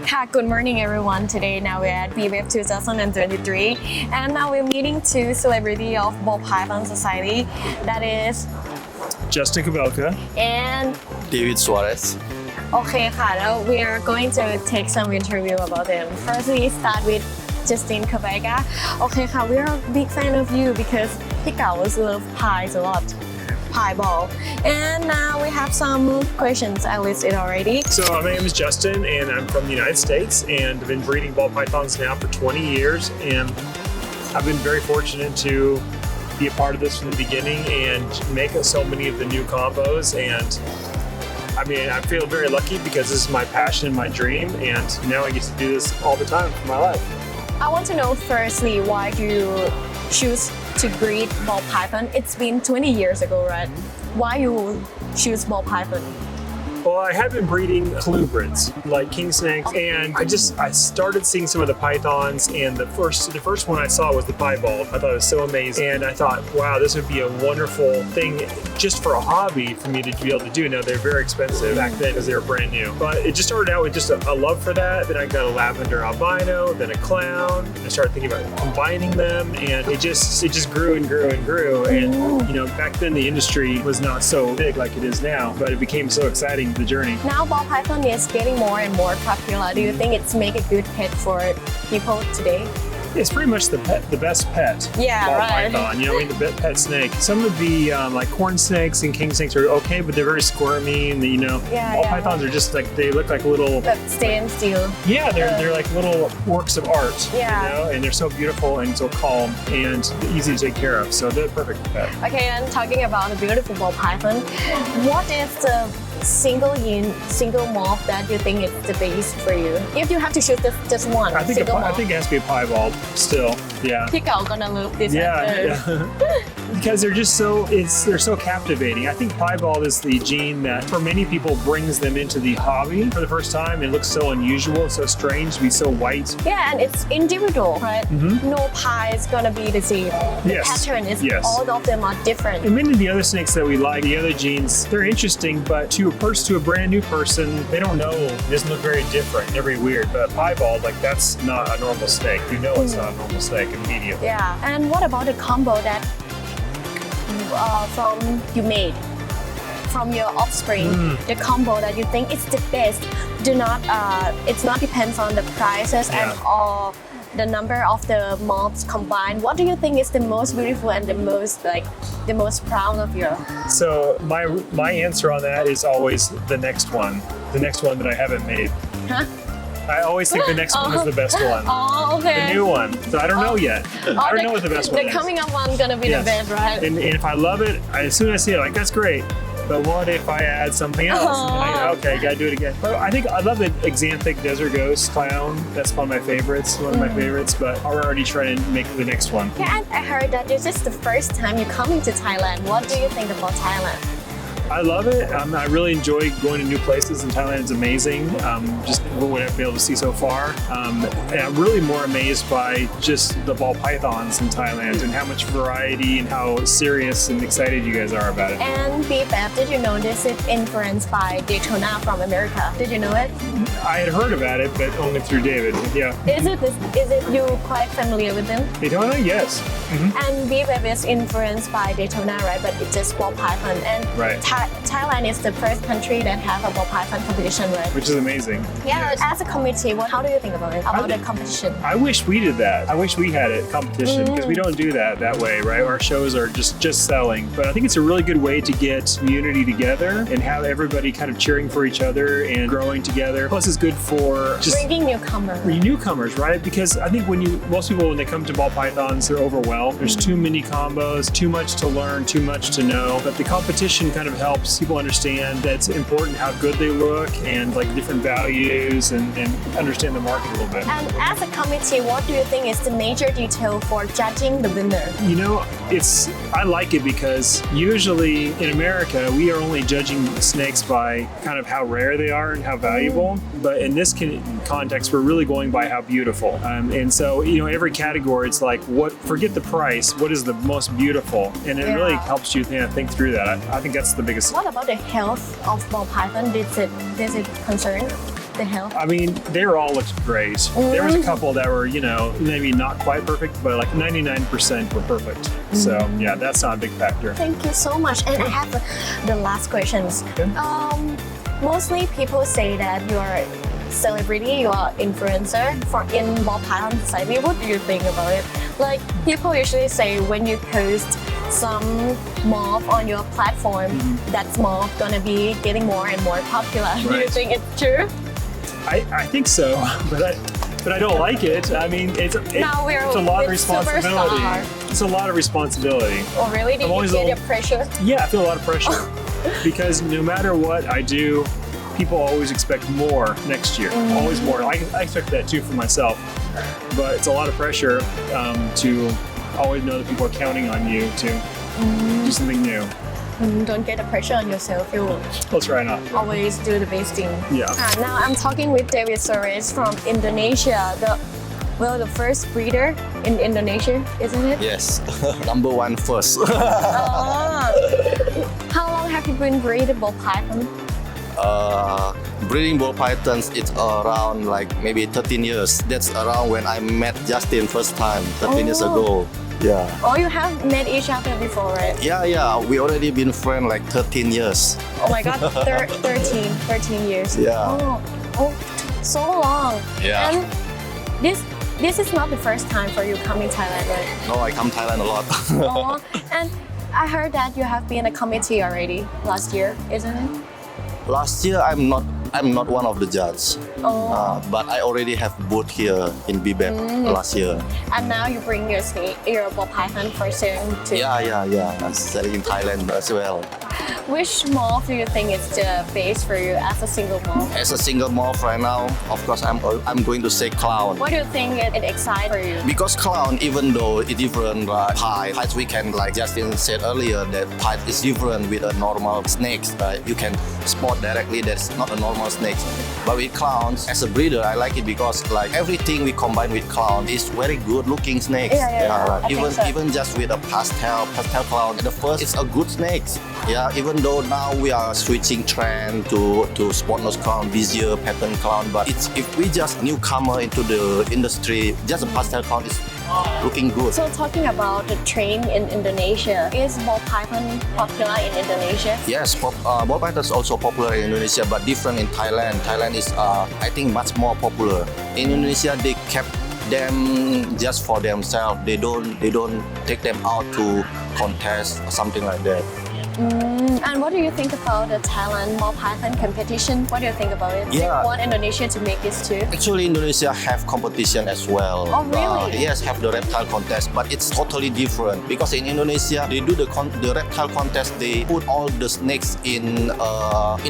Hi, good morning everyone. Today now we're at BWF 2023 and now we're meeting two celebrity of Ball Python Society. That is Justin Kobylka and David Suarez. โอเคค่ะแล้ว we are going to take some interview about them. First we start with Justin Kobylka. โอเคค่ะ we are a big fan of you because พี่เก๋า love pies a lot. Pie ball. And now we have some questions I listed already. So my name is Justin and I'm from the United States and I've been breeding ball pythons now for 20 years and I've been very fortunate to be a part of this from the beginning and make so many of the new combos. And I mean, I feel very lucky because this is my passion and my dream and now I get to do this all the time for my life. I want to know firstly why you choose to breed ball python. It's been 20 years ago, right? Why you choose ball python? Well, I have been breeding colubrids like king snakes, and I started seeing some of the pythons, and the first one I saw was the piebald. I thought it was so amazing, and I thought, wow, this would be a wonderful thing just for a hobby for me to be able to do. Now they're very expensive back then because they were brand new, but it just started out with just a love for that. Then I got a lavender albino, then a clown. I started thinking about combining them, and it just grew and grew and grew. And you know, back then the industry was not so big like it is now, but it became so exciting. The journey. Now ball python is getting more and more popular. Do you think it's make a good pet for people today? It's pretty much the best pet. Yeah, ball right. python, you know, I mean, the pet snake. Some of the like corn snakes and king snakes are okay, but they're very squirmy, and you know, ball pythons are just like they look like little. But stand still. Yeah, they're like little works of art. Yeah. You know, and they're so beautiful and so calm and easy to take care of. So they're perfect pet. Okay, and talking about the beautiful ball python, what is the single morph that you think is the best for you? If you have to choose just one, I think it has to be a piebald still. Yeah. พี่เก๋า gonna love this answer. Yeah. Because they're so captivating. I think piebald is the gene that for many people brings them into the hobby for the first time. It looks so unusual, so strange to be so white. Yeah, and it's individual, right? No pie is gonna be the same. The Yes. pattern is all of them are different. And many of the other snakes that we like, the other genes, they're interesting, but to a brand new person, they don't know. It doesn't look very different, they're very weird. But piebald, like that's not a normal snake. You know it's not a normal snake immediately. Yeah, and what about the combo that from you made from your offspring? The combo that you think is the best. It's not depends on the prices and or the number of the morphs combined. What do you think is the most beautiful and the most proud of you? So my answer on that is always the next one that I haven't made. Huh? I always think the next one is the best one. Oh, okay. The new one. So I don't know yet. I don't know what the best one is. The coming up one gonna be the best, right? And if I love it, as soon as I see it, like that's great. But what if I add something else? Okay, gotta do it again. But I love the Xanthic Desert Ghost Clown. That's one of my favorites. But I'll already try and make the next one. Yeah, and I heard that this is the first time you're coming to Thailand. What do you think about Thailand? I love it. I really enjoy going to new places, and Thailand is amazing. Just what I've been able to see so far. And I'm really more amazed by just the ball pythons in Thailand and how much variety and how serious and excited you guys are about it. And BFF, did you know this is influenced by Daytona from America? Did you know it? I had heard about it, but only through David. Yeah. Is it you quite familiar with them? Daytona, yes. And BFF is influenced by Daytona, right? But it's just ball python. And Thailand is the first country that have a ball python competition, right? Which is amazing. Yeah, as a committee, how do you think about it? About the competition? I wish we did that. I wish we had a competition because we don't do that way, right? Our shows are just selling. But I think it's a really good way to get community together and have everybody kind of cheering for each other and growing together. Plus, it's good for just bringing newcomers, right? Because I think most people when they come to ball pythons, they're overwhelmed. There's too many combos, too much to learn, too much to know. But the competition kind of helps people understand that it's important how good they look and like different values and understand the market a little bit. And as a committee, what do you think is the major detail for judging the winner? You know, I like it because usually in America, we are only judging snakes by kind of how rare they are and how valuable. But in this context, we're really going by how beautiful. And so, you know, every category, it's like, forget the price, what is the most beautiful? And it really helps you think through that. I think that's the biggest. What about the health of ball python? Does it concern? the health? I mean, they were all looked great. There was a couple that were, maybe not quite perfect, but like 99% were perfect. So yeah, that's not a big factor. Thank you so much. And I have the last questions. Okay. Mostly people say that you're celebrity, you are influencer for in ball python society. What do you think about it? Like people usually say when you post some morph on your platform, that morph gonna be getting more and more popular. Do you Right. think it's true? I think so, but I don't like it. I mean, it's a lot of with responsibility. Superstar. It's a lot of responsibility. Oh really? Did I'm you always feel a the little- pressure? Yeah, I feel a lot of pressure because no matter what I do, people always expect more next year. Always more. I expect that too for myself, but it's a lot of pressure to always know that people are counting on you to do something new. Don't get the pressure on yourself. You I'll try not. always do the best thing. Yeah. Now I'm talking with David Suarez from Indonesia. The first breeder in Indonesia, isn't it? Yes, number one first. Ah. How long have you been breeding ball python? Breeding ball pythons, it's around like maybe 13 years. That's around when I met Justin first time, 13 years ago. Yeah. Oh, you have met each other before, right? Yeah. We already been friends like 13 years. Oh my God, 13 years. Yeah. Oh, so long. Yeah. And this is not the first time for you coming Thailand, right? No, I come Thailand a lot. Oh, and I heard that you have been a committee already last year, isn't it? Last year, I'm not one of the judges, Oh. but I already have booth here in BBEP last year. And now you bring your ball python for selling too. Yeah. I'm selling in Thailand as well. Which morph do you think is the best for you as a single morph? As a single morph right now, of course, I'm going to say clown. What do you think it excites for you? Because clown, even though it's different, pies we can, like Justin said earlier, that pie is different with a normal snakes, right? You can spot directly that's not a normal snake. But with clowns, as a breeder, I like it because like everything we combine with clown is very good looking snakes. Yeah. Like, I think so. even just with a pastel clown, at the first it's a good snakes. Yeah, even though now we are switching trend to spot nose clown, busier pattern clown, but if we just newcomer into the industry, just a pastel clown is looking good. So talking about the trend in Indonesia, is ball python popular in Indonesia? Yes, ball python is also popular in Indonesia, but different in Thailand. Thailand is, I think, much more popular. In Indonesia, they kept them just for themselves. They don't take them out to contest or something like that. And what do you think about the Thailand ball python competition? What do you think about it? Do you Yeah. want Indonesia to make this too? Actually, Indonesia have competition as well. Oh, really? Yes, have the reptile contest, but it's totally different because in Indonesia they do the reptile contest. They put all the snakes in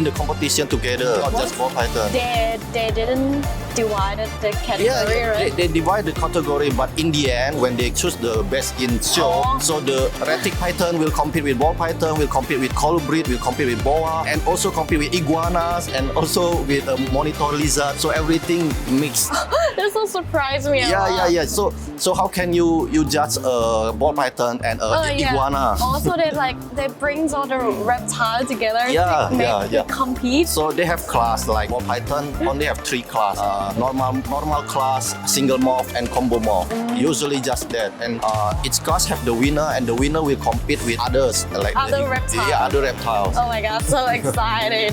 the competition together, not just ball python. They didn't divide the category, right? They divide the category, but in the end, when they choose the best in show, Oh. so the retic python will compete with ball python, will compete with colubrid, will compete with boa, and also compete with iguanas, and also with a monitor lizard. So everything mixed. This will surprise me a lot. Yeah. So how can you judge a ball python and a iguana? Also, they brings all the reptiles together Yeah, to make yeah. it compete. So they have class like ball python only have 3 class: normal class, single morph, and combo morph. Usually just that, and each class have the winner, and the winner will compete with others like Other reptiles. Yeah, other reptiles. Oh my God, so excited.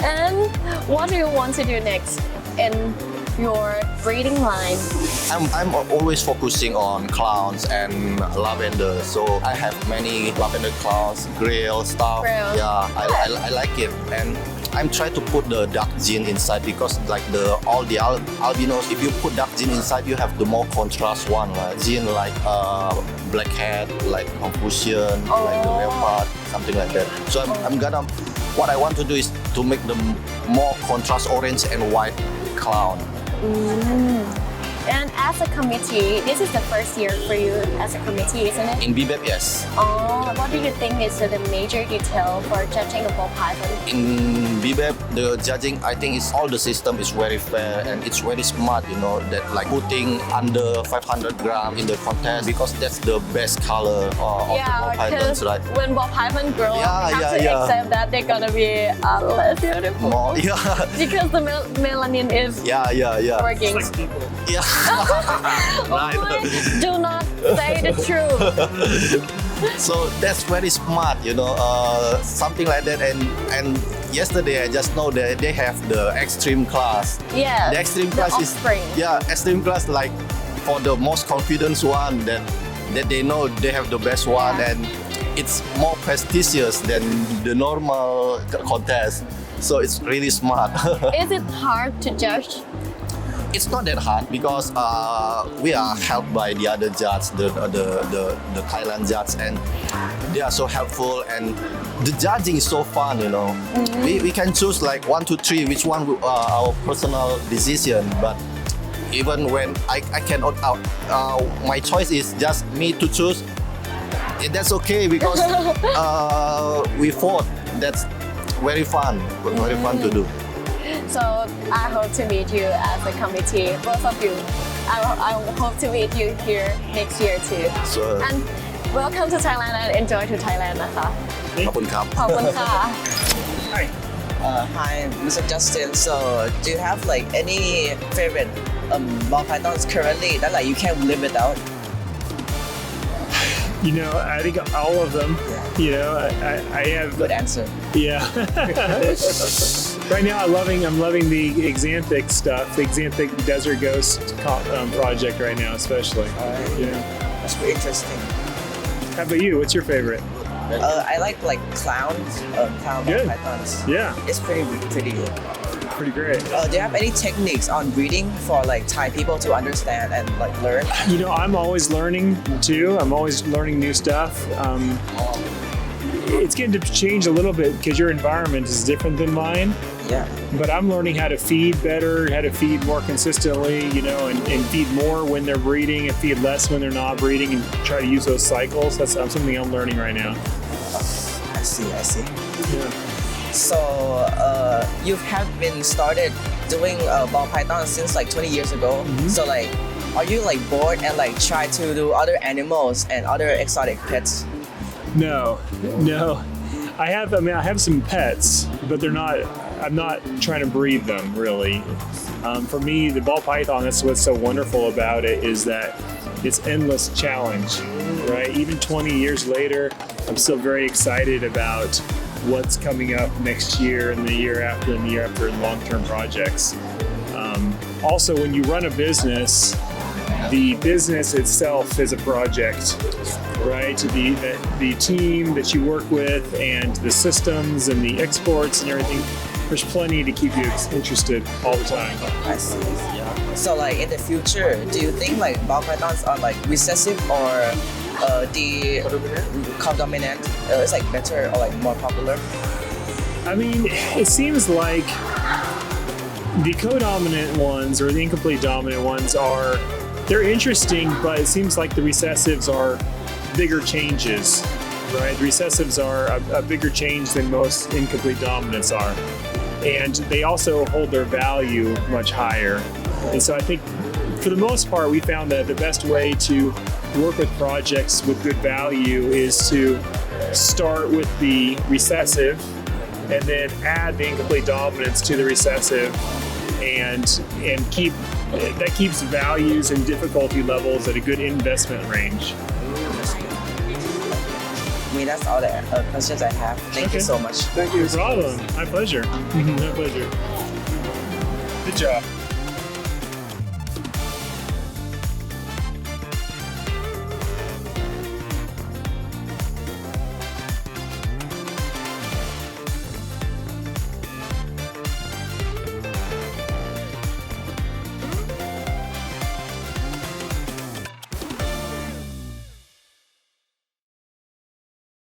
And what do you want to do next in your breeding line? I'm always focusing on clowns and lavender. So I have many lavender clowns, grail stuff. Grail. Yeah, I like it, and I'm trying to put the dark gene inside because like all the albinos, if you put dark gene inside, you have the more contrast one, right? Gene like black hat, like Confucian, like the leopard, something like that. So what I want to do is to make the more contrast orange and white clown. And as a committee, this is the first year for you as a committee, isn't it? In BBEP, yes. Oh, what do you think is the major detail for judging a ball python? In BBEP, the judging, I think is all the system is very fair and it's very smart, you know, that like putting under 500 gram in the contest because that's the best color of the ball pythons, right? When ball python grow up, we have to accept that they're gonna be less beautiful. More, Because the melanin is working. It's like people. Yeah. Right. Oh, do not say the truth. So that's very smart, you know, something like that. And yesterday I just know that they have the extreme class. Yeah. The extreme class offspring. extreme class like for the most confident one that they know they have the best one and it's more prestigious than the normal contest. So it's really smart. Is it hard to judge? It's not that hard because we are helped by the other judges, the Thailand judges, and they are so helpful. And the judging is so fun, you know. We can choose like 1, 2, 3, which one our personal decision. But even when I cannot my choice is just me to choose. That's okay because we fought. That's very fun to do. So I hope to meet you as a committee, both of you. I hope to meet you here next year too. Sure. And welcome to Thailand and enjoy to Thailand นะคะ ขอบคุณครับ ขอบคุณค่ะ Hi. Hi, Mr. Justin. So, do you have like any favorite ball pythons currently that like you can't live without? You know, I think all of them. You know, I have. Good answer. Yeah. Right now, I'm loving the Xanthic stuff, the Xanthic Desert Ghost project right now, especially. Yeah. That's pretty interesting. How about you? What's your favorite? I like clown ball Good. pythons. Yeah, It's pretty good. pretty great. Do you have any techniques on breeding for like Thai people to understand and like learn? You know, I'm always learning too. I'm always learning new stuff. It's going to change a little bit because your environment is different than mine. Yeah. But I'm learning how to feed better, how to feed more consistently, you know, and feed more when they're breeding and feed less when they're not breeding and try to use those cycles. That's something I'm learning right now. I see. Yeah. So you have been started doing ball python since like 20 years ago. So like, are you like bored and like try to do other animals and other exotic pets? No. I have some pets, but I'm not trying to breed them really. For me, the ball python, that's what's so wonderful about it is that it's endless challenge, right? Even 20 years later, I'm still very excited about what's coming up next year and the year after and the year after in long-term projects. Also, when you run a business, the business itself is a project, right? The team that you work with and the systems and the exports and everything, there's plenty to keep you interested all the time. I see. So like in the future, do you think like ball pythons are like recessive or the codominant is like better or like more popular? I mean, it seems like the codominant ones or the incomplete dominant ones they're interesting, but it seems like the recessives are bigger changes, right? The recessives are a bigger change than most incomplete dominants are. And they also hold their value much higher. And so I think for the most part, we found that the best way to work with projects with good value is to start with the recessive and then add the incomplete dominance to the recessive and keeps values and difficulty levels at a good investment range. I mean, that's all the questions I have. Thank you so much. Thank you. No problem. My pleasure. My pleasure. Good job.